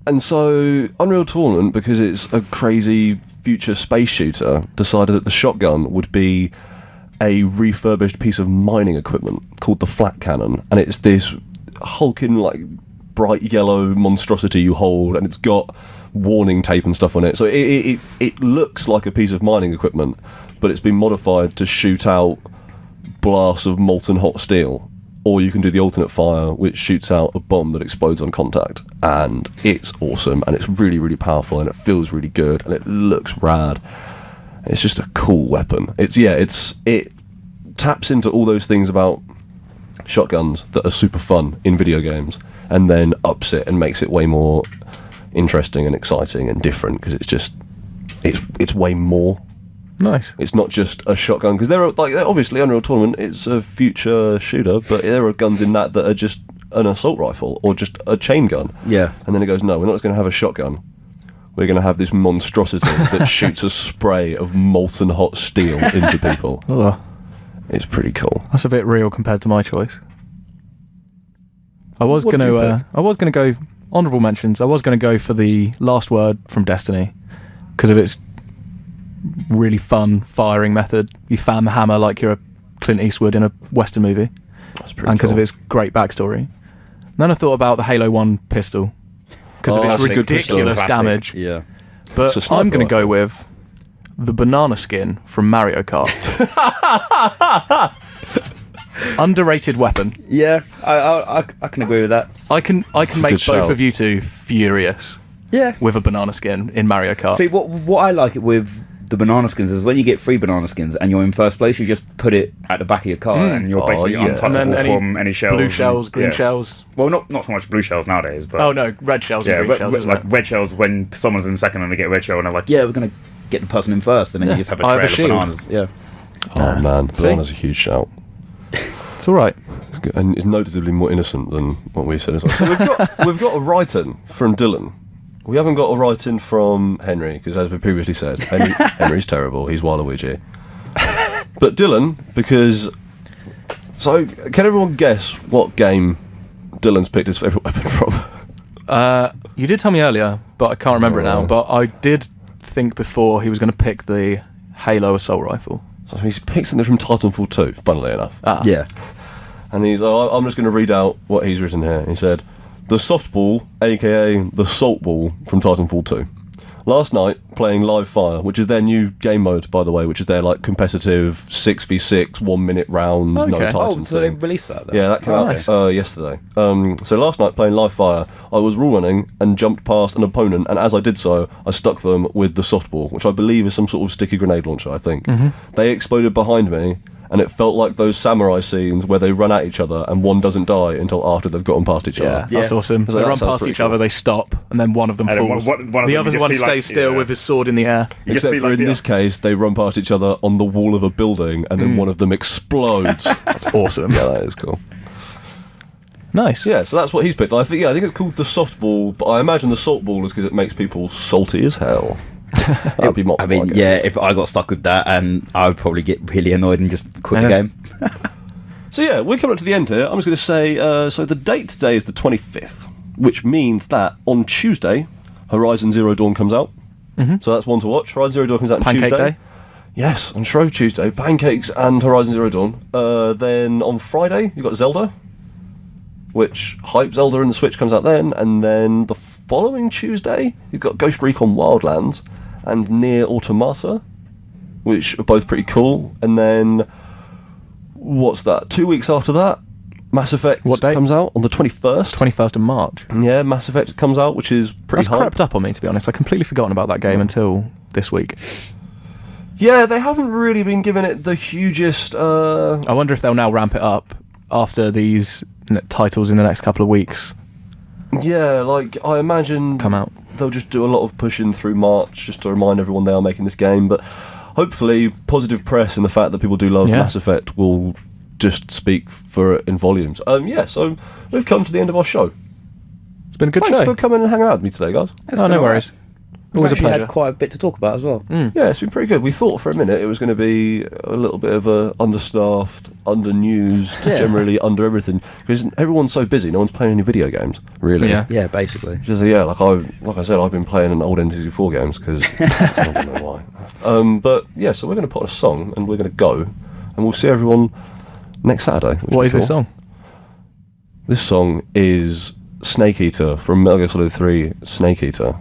And so Unreal Tournament, because it's a crazy future space shooter, decided that the shotgun would be a refurbished piece of mining equipment called the flat cannon, and it's this hulking like bright yellow monstrosity you hold, and it's got warning tape and stuff on it. So it looks like a piece of mining equipment, but it's been modified to shoot out blasts of molten hot steel. Or you can do the alternate fire, which shoots out a bomb that explodes on contact. And it's awesome, and it's really, really powerful, and it feels really good, and it looks rad. It's just a cool weapon. It taps into all those things about shotguns that are super fun in video games, and then ups it and makes it way more interesting and exciting and different, because it's way more. Nice. It's not just a shotgun, because there are like obviously Unreal Tournament, it's a future shooter, but there are guns in that are just an assault rifle or just a chain gun. Yeah. And then it goes, no, we're not just going to have a shotgun. We're going to have this monstrosity that shoots a spray of molten hot steel into people. Ugh, It's pretty cool. that's a bit real compared to my choice. I was What did you gonna go honourable mentions. I was gonna go for the Last Word from Destiny because of its really fun firing method. You fan the hammer like you're a Clint Eastwood in a Western movie, That's pretty and because cool. of its great backstory. Then I thought about the Halo 1 pistol because of its that's a good pistol. ridiculous Classic. damage. Yeah. But It's a sniper I'm going to go rifle. with the banana skin from Mario Kart. Underrated weapon. Yeah, I can agree with that. I can a make good both shout. of you two furious Yeah. with a banana skin in Mario Kart. See, what I like it with the banana skins is when you get free banana skins and you're in first place, you just put it at the back of your car and you're Oh, basically yeah. untouchable and then from any shells. blue shells, green yeah. shells. Well, not so much blue shells nowadays, but Oh no, red shells yeah, and green shells. Isn't like it? red shells when someone's in second and they get a red shell and they're like, Yeah, we're going to get the person in first and then Yeah. you just have a I have a trail of shield. bananas. Yeah. Oh man, See? banana's a huge shout. It's all right. It's good, and it's noticeably more innocent than what we said as well. So we've got a write-in from Dylan. We haven't got a write-in from Henry, because as we previously said, Henry's terrible. He's Waluigi. But Dylan, because... So, can everyone guess what game Dylan's picked his favourite weapon from? You did tell me earlier, but I can't remember it now. But I did think before he was going to pick the Halo assault rifle. So he's picked something from Titanfall 2, funnily enough. Ah. Yeah. And I'm just going to read out what he's written here. He said, the softball, aka the salt ball from Titanfall 2. Last night, playing Live Fire, which is their new game mode, by the way, which is their like competitive 6v6, 1 minute rounds, no Okay. Titan Oh, so they thing. released that then? Yeah, that came out nice. yesterday. So last night, playing Live Fire, I was rule running and jumped past an opponent, and as I did so, I stuck them with the softball, which I believe is some sort of sticky grenade launcher, I think. They exploded behind me, and it felt like those samurai scenes where they run at each other and one doesn't die until after they've gotten past each Yeah, other. that's Yeah. awesome. So They that run sounds past pretty each other, cool. they stop, and then one of them And then falls. one of The them other you just one see, like, stays still yeah. with his sword in the air. You just Except see, for like, in this case, they run past each other on the wall of a building, and then one of them explodes. That's awesome. Yeah, that is cool. Nice. Yeah, so that's what he's picked. I think it's called the softball, but I imagine the salt ball is because it makes people salty as hell. That'd be I mean, guess. yeah, if I got stuck with that, and I would probably get really annoyed and just quit the Yeah. game. So yeah, we're coming up to the end here. I'm just going to say, so the date today is the 25th, which means that on Tuesday, Horizon Zero Dawn comes out. So that's one to watch. Horizon Zero Dawn comes out on Pancake Tuesday. Day. Yes, on Shrove Tuesday, Pancakes and Horizon Zero Dawn. Then on Friday, you've got Zelda, which Hype Zelda and the Switch comes out then. And then the following Tuesday, you've got Ghost Recon Wildlands and Nier Automata, which are both pretty cool. And then, what's that? 2 weeks after that, Mass Effect What date? comes out on the 21st. 21st of March. Yeah, Mass Effect comes out, which is pretty That's hype. crept up on me, to be honest. I completely forgotten about that game until this week. Yeah, they haven't really been giving it the hugest... I wonder if they'll now ramp it up after these titles in the next couple of weeks Yeah, like, I imagine come out. they'll just do a lot of pushing through March just to remind everyone they are making this game. But hopefully, positive press and the fact that people do love Mass Effect will just speak for it in volumes. So we've come to the end of our show. It's been a good Thanks show. for coming and hanging out with me today, guys. Oh, no worries. Always a We've actually pleasure. had quite a bit to talk about as well. Yeah, it's been pretty good. We thought for a minute it was going to be a little bit of a understaffed, under-newsed, generally under everything, because everyone's so busy. No one's playing any video games, really. Yeah. Yeah, basically. Just, like I said, I've been playing an old N64 games because I don't know why. But yeah, so we're going to put on a song and we're going to go, and we'll see everyone next Saturday. What is this song? This song is Snake Eater from Metal Gear Solid 3 Snake Eater.